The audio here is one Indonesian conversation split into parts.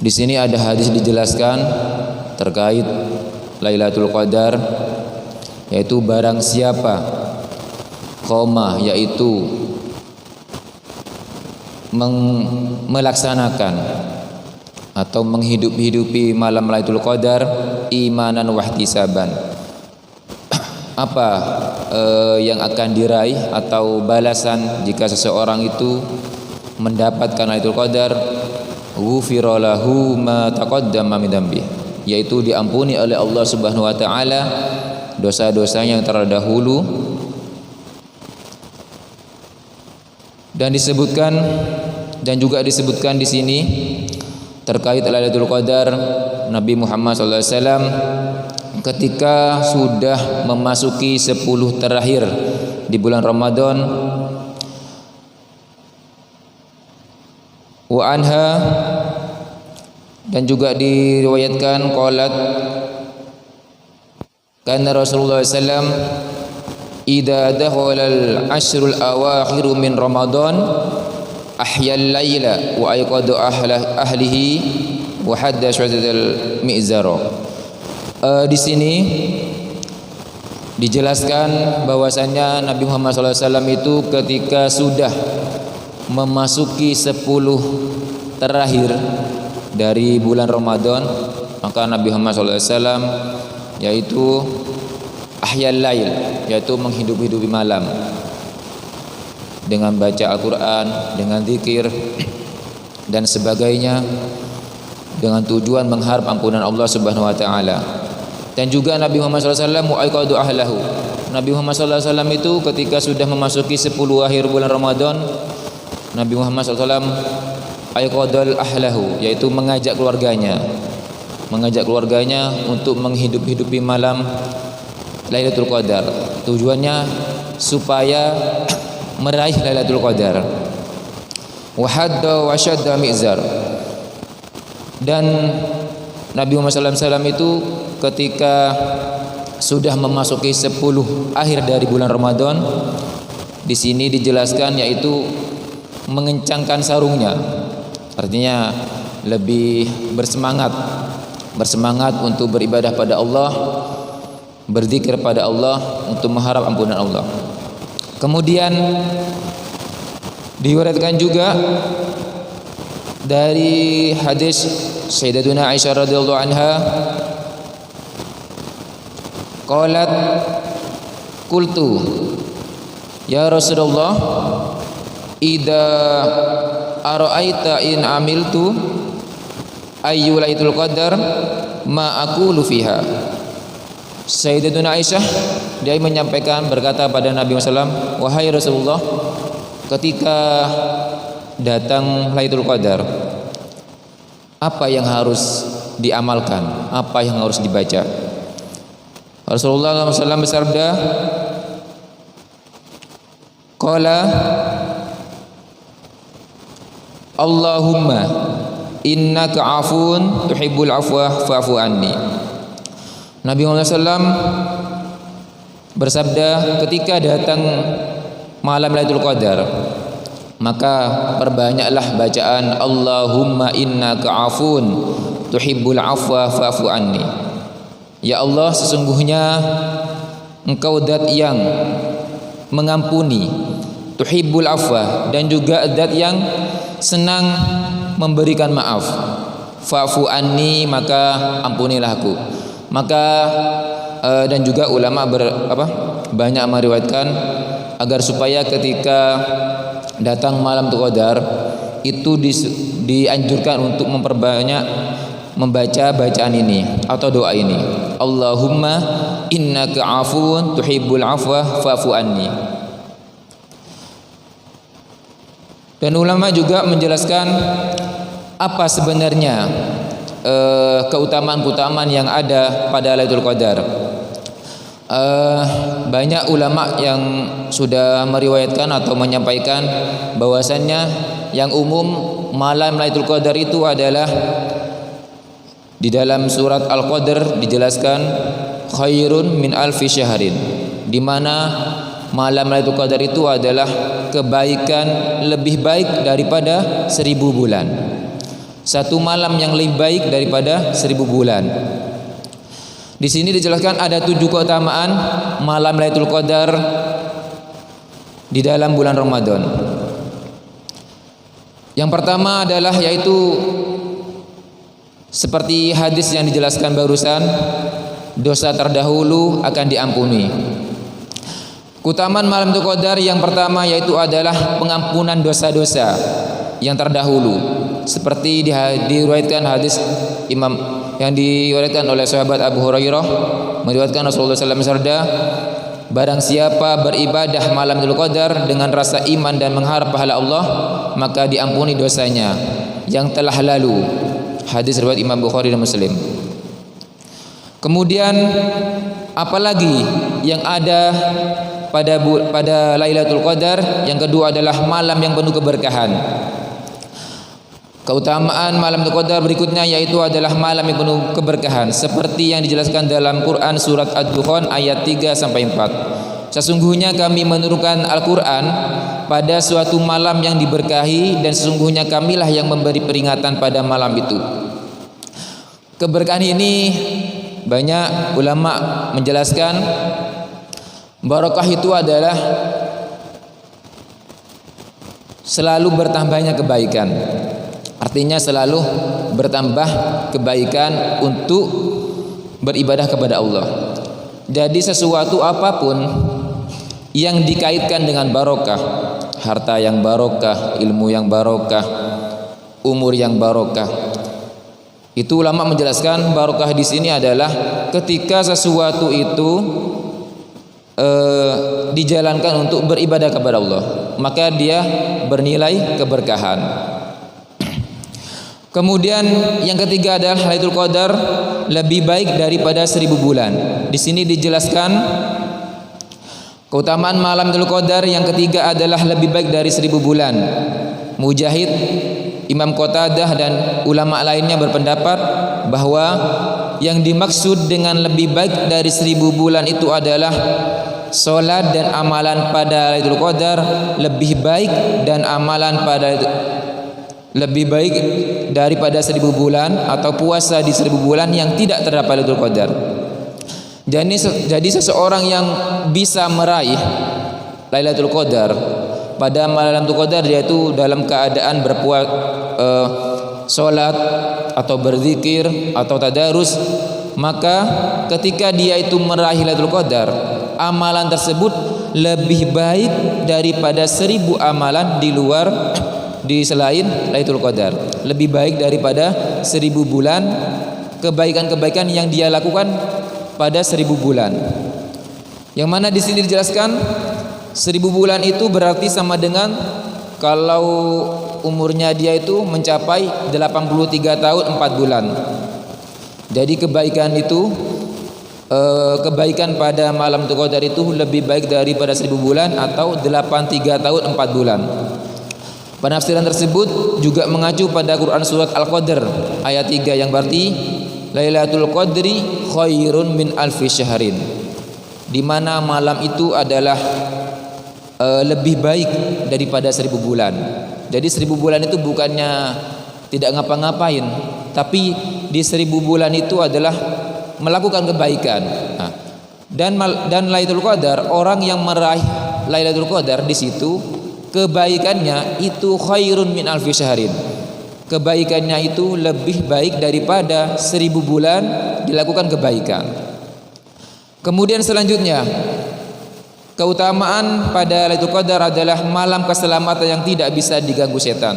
Di sini ada hadis dijelaskan terkait Lailatul Qadar, yaitu barang siapa qoma, yaitu melaksanakan atau menghidupi malam Lailatul Qadar imanan wahtisaban, apa yang akan diraih atau balasan jika seseorang itu mendapatkan Lailatul Qadar? Ghufira lahu ma taqaddama min dzambi, yaitu diampuni oleh Allah Subhanahu wa taala dosa-dosanya yang terdahulu. Dan juga disebutkan di sini terkait Lailatul Qadar, Nabi Muhammad SAW ketika sudah memasuki 10 terakhir di bulan Ramadan, wa anha, dan juga diriwayatkan qalat kana Rasulullah SAW idza dakhala al-ashrul awakhir min Ramadan ahyal laila wa ayqadu ahlihi wa hadda syadadal mi'zara. Di sini dijelaskan bahwasannya Nabi Muhammad SAW itu ketika sudah memasuki 10 terakhir dari bulan Ramadan, maka Nabi Muhammad SAW yaitu ahyal lail, yaitu menghidup-hidupi malam dengan baca Al-Quran, dengan zikir dan sebagainya, dengan tujuan mengharap ampunan Allah Subhanahu wa taala. Dan juga Nabi Muhammad SAW mu'aiqadu ahlahu, Nabi Muhammad SAW itu ketika sudah memasuki 10 akhir bulan Ramadan, Nabi Muhammad SAW aiqadal ahlahu, yaitu mengajak keluarganya untuk menghidupi malam Lailatul Qadar. Tujuannya supaya meraih Lailatul Qadar. Wa hadda wa syadda mi'zar. Dan Nabi Muhammad SAW itu ketika sudah memasuki 10 akhir dari bulan Ramadan, di sini dijelaskan yaitu mengencangkan sarungnya, artinya lebih bersemangat untuk beribadah pada Allah, berzikir pada Allah untuk mengharap ampunan Allah. Kemudian diriwayatkan juga dari hadis Sayyidatuna Aisyah radhiyallahu anha, qalat qultu ya Rasulullah idza ara'aita in amiltu ayyu lailatul qadar ma aqulu fiha. Sayyidatuna Aisyah dia menyampaikan, berkata pada Nabi SAW, wahai Rasulullah, ketika datang Lailatul Qadar, apa yang harus diamalkan, apa yang harus dibaca? Rasulullah SAW bersabda, qala Allahumma innaka afun tuhibbul afwa fa'fu anni. Nabi Muhammad SAW bersabda, ketika datang malam Lailatul Qadar, maka perbanyaklah bacaan Allahumma innaka afun tuhibbul afwa fa'fu anni. Ya Allah, sesungguhnya Engkau zat yang mengampuni, tuhibbul afwa, dan juga zat yang senang memberikan maaf. Fa'fu anni, maka ampunilah aku. Maka dan juga ulama banyak meriwayatkan agar supaya ketika datang malam Qadar itu dianjurkan untuk memperbanyak membaca bacaan ini atau doa ini, Allahumma innaka afuun tuhibbul afwa fa'fu anni. Dan ulama juga menjelaskan apa sebenarnya keutamaan-keutamaan yang ada pada Lailatul Qadar. Banyak ulama yang sudah meriwayatkan atau menyampaikan bahwasannya yang umum malam Lailatul Qadar itu adalah di dalam surat Al-Qadr dijelaskan khairun min alfi syahrin, di mana malam Lailatul Qadar itu adalah kebaikan lebih baik daripada 1000 bulan. Satu malam yang lebih baik daripada 1000 bulan. Di sini dijelaskan ada 7 keutamaan malam Lailatul Qadar di dalam bulan Ramadan. Yang pertama adalah yaitu seperti hadis yang dijelaskan barusan, dosa terdahulu akan diampuni. Keutamaan malam Lailatul Qadar yang pertama yaitu adalah pengampunan dosa-dosa yang terdahulu. Seperti diriwayatkan hadis Imam yang diriwayatkan oleh sahabat Abu Hurairah, meriwayatkan Rasulullah SAW bersabda, barang siapa beribadah malam Lailatul Qadar dengan rasa iman dan mengharap pahala Allah, maka diampuni dosanya yang telah lalu. Hadis riwayat Imam Bukhari dan Muslim. Kemudian apalagi yang ada pada Lailatul Qadar? Yang kedua adalah malam yang penuh keberkahan. Keutamaan malam Lailatul Qadar berikutnya yaitu adalah malam yang penuh keberkahan, seperti yang dijelaskan dalam Quran surat Ad-Dukhan ayat 3 sampai 4. Sesungguhnya kami menurunkan Al-Quran pada suatu malam yang diberkahi, dan sesungguhnya kamilah yang memberi peringatan pada malam itu. Keberkahan ini banyak ulama menjelaskan barokah itu adalah selalu bertambahnya kebaikan. Artinya selalu bertambah kebaikan untuk beribadah kepada Allah. Jadi sesuatu apapun yang dikaitkan dengan barokah, harta yang barokah, ilmu yang barokah, umur yang barokah, itu ulama menjelaskan barokah di sini adalah ketika sesuatu itu dijalankan untuk beribadah kepada Allah, maka dia bernilai keberkahan. Kemudian yang ketiga adalah Lailatul Qadar lebih baik daripada 1000 bulan. Di sini dijelaskan keutamaan malam Lailatul Qadar yang ketiga adalah lebih baik dari 1000 bulan. Mujahid, Imam Qatadah dan ulama lainnya berpendapat bahwa yang dimaksud dengan lebih baik dari 1000 bulan itu adalah salat dan amalan pada Lailatul Qadar lebih baik, dan amalan pada lebih baik daripada 1000 bulan, atau puasa di 1000 bulan yang tidak terdapat Lailatul Qadar. Jadi seseorang yang bisa meraih Lailatul Qadar pada malam Lailatul Qadar, yaitu dalam keadaan salat atau berzikir atau tadarus, maka ketika dia itu meraih Lailatul Qadar, amalan tersebut lebih baik daripada 1000 amalan di selain Lailatul Qadar. Lebih baik daripada 1000 bulan kebaikan-kebaikan yang dia lakukan pada 1000 bulan. Yang mana di sini dijelaskan 1000 bulan itu berarti sama dengan kalau umurnya dia itu mencapai 83 tahun 4 bulan. Jadi kebaikan itu kebaikan pada malam Lailatul Qadar itu lebih baik daripada 1000 bulan atau 83 tahun 4 bulan. Penafsiran tersebut juga mengacu pada Quran surat Al-Qadr ayat 3 yang berarti Lailatul Qadri khairun min alfi syahrin, di mana malam itu adalah lebih baik daripada 1000 bulan. Jadi 1000 bulan itu bukannya tidak ngapa-ngapain, tapi di 1000 bulan itu adalah melakukan kebaikan. Dan Lailatul Qadar, orang yang meraih Lailatul Qadar di situ kebaikannya itu khairun min alfi syahrin. Kebaikannya itu lebih baik daripada 1000 bulan dilakukan kebaikan. Kemudian selanjutnya, keutamaan pada Lailatul Qadar adalah malam keselamatan yang tidak bisa diganggu setan.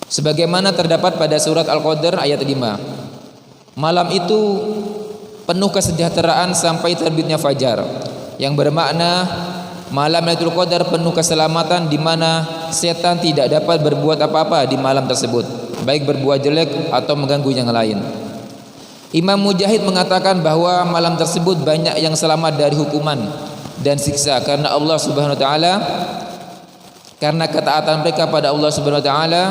Sebagaimana terdapat pada surat Al-Qadr ayat 5. Malam itu penuh kesejahteraan sampai terbitnya fajar, yang bermakna malam Lailatul Qadar penuh keselamatan, di mana setan tidak dapat berbuat apa-apa di malam tersebut, baik berbuat jelek atau mengganggu yang lain. Imam Mujahid mengatakan bahwa malam tersebut banyak yang selamat dari hukuman dan siksa karena Allah Subhanahu wa taala, karena ketaatan mereka pada Allah Subhanahu wa taala.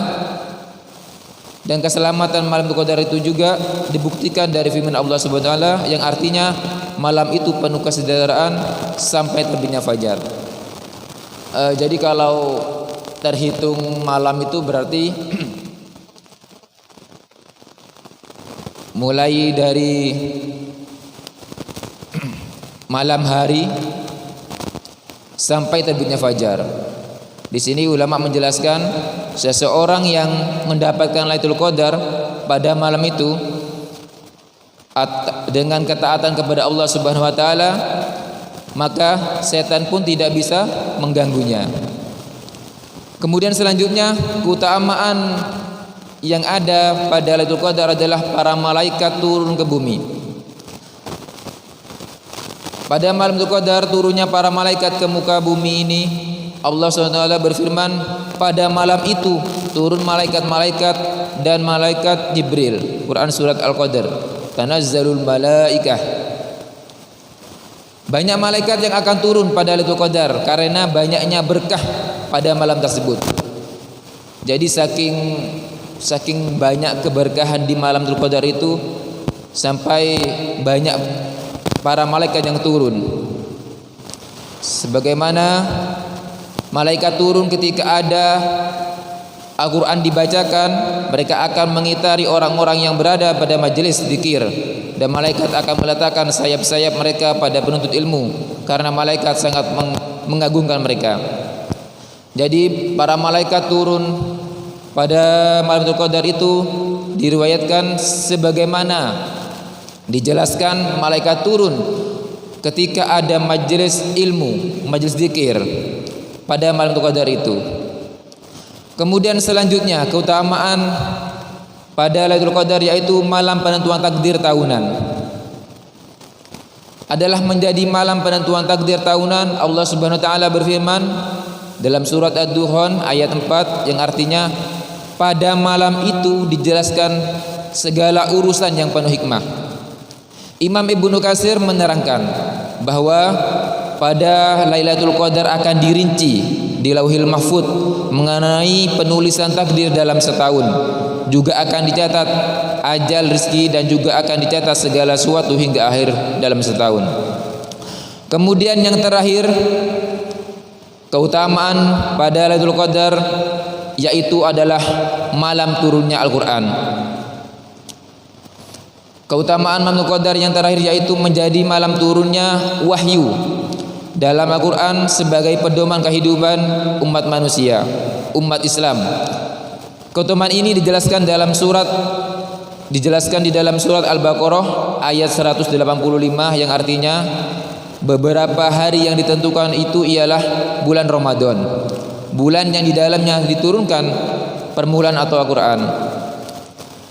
Dan keselamatan malam Lailatul Qadar itu juga dibuktikan dari firman Allah Subhanahu wa taala yang artinya malam itu penuh kesejahteraan sampai terbitnya fajar. Jadi kalau terhitung malam itu berarti mulai dari malam hari sampai terbitnya fajar. Di sini ulama menjelaskan seseorang yang mendapatkan Lailatul Qadar pada malam itu dengan ketaatan kepada Allah Subhanahu wa taala, maka setan pun tidak bisa mengganggunya. Kemudian selanjutnya keutamaan yang ada pada Lailatul Qadar adalah para malaikat turun ke bumi. Pada malam Lailatul Qadar turunnya para malaikat ke muka bumi ini, Allah SWT berfirman, pada malam itu turun malaikat-malaikat dan malaikat Jibril. Quran surat Al-Qadar, tanazzalul malaikah. Banyak malaikat yang akan turun pada Lailatul Qadar karena banyaknya berkah pada malam tersebut. Jadi saking banyak keberkahan di malam Lailatul Qadar itu sampai banyak para malaikat yang turun. Sebagaimana malaikat turun ketika ada Al-Quran dibacakan, mereka akan mengitari orang-orang yang berada pada majelis zikir, dan malaikat akan meletakkan sayap-sayap mereka pada penuntut ilmu karena malaikat sangat mengagungkan mereka. Jadi para malaikat turun pada malam Lailatul Qadar itu diriwayatkan sebagaimana dijelaskan malaikat turun ketika ada majelis ilmu, majelis zikir pada malam Lailatul Qadar itu. Kemudian selanjutnya keutamaan pada Lailatul Qadar yaitu malam penentuan takdir tahunan. Adalah menjadi malam penentuan takdir tahunan. Allah Subhanahu wa taala berfirman dalam surat Ad-Dukhan ayat 4 yang artinya pada malam itu dijelaskan segala urusan yang penuh hikmah. Imam Ibnu Katsir menerangkan bahwa pada Lailatul Qadar akan dirinci di Lauhil Mahfuz mengenai penulisan takdir dalam setahun. Juga akan dicatat ajal, rezeki, dan juga akan dicatat segala sesuatu hingga akhir dalam setahun. Kemudian yang terakhir, keutamaan pada Lailatul Qadar yaitu adalah malam turunnya Al-Quran. Keutamaan malam Qadar yang terakhir yaitu menjadi malam turunnya wahyu dalam Al-Quran sebagai pedoman kehidupan umat manusia, umat Islam. Keutamaan ini dijelaskan di dalam surat Al-Baqarah ayat 185 yang artinya beberapa hari yang ditentukan itu ialah bulan Ramadan, bulan yang di dalamnya diturunkan permulaan atau Al-Quran.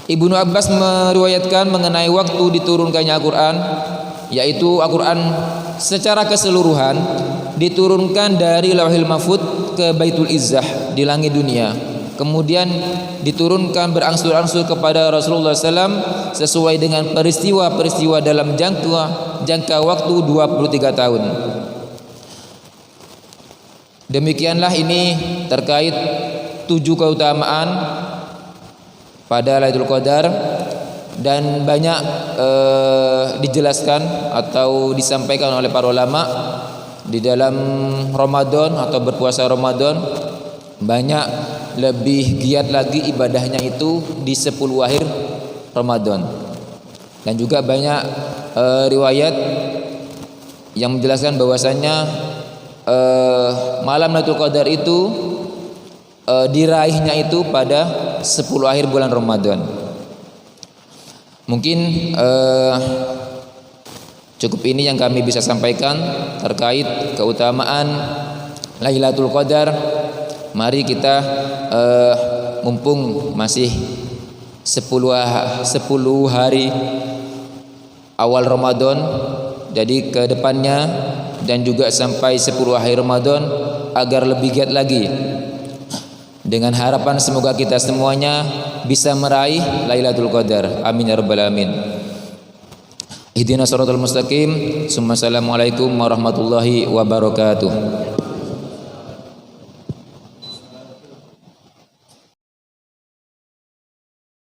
Ibnu Abbas meriwayatkan mengenai waktu diturunkannya Al-Quran, yaitu Al-Quran secara keseluruhan diturunkan dari Lauhil Mahfuz ke Baitul Izzah di langit dunia, kemudian diturunkan berangsur-angsur kepada Rasulullah SAW sesuai dengan peristiwa-peristiwa dalam jangka waktu 23 tahun. Demikianlah ini terkait 7 keutamaan pada Lailatul Qadar, dan banyak dijelaskan atau disampaikan oleh para ulama di dalam Ramadan atau berpuasa Ramadan. Banyak lebih giat lagi ibadahnya itu di 10 akhir Ramadan, dan juga banyak riwayat yang menjelaskan bahwasannya malam Lailatul Qadar itu diraihnya itu pada 10 akhir bulan Ramadan. Mungkin cukup ini yang kami bisa sampaikan terkait keutamaan Lailatul Qadar. Mari kita mumpung masih 10 hari awal Ramadan, jadi ke depannya dan juga sampai 10 akhir Ramadan agar lebih giat lagi, dengan harapan semoga kita semuanya bisa meraih Lailatul Qadar. Amin ya rabbal alamin. Ihdinas siratal mustaqim. Assalamualaikum warahmatullahi wabarakatuh.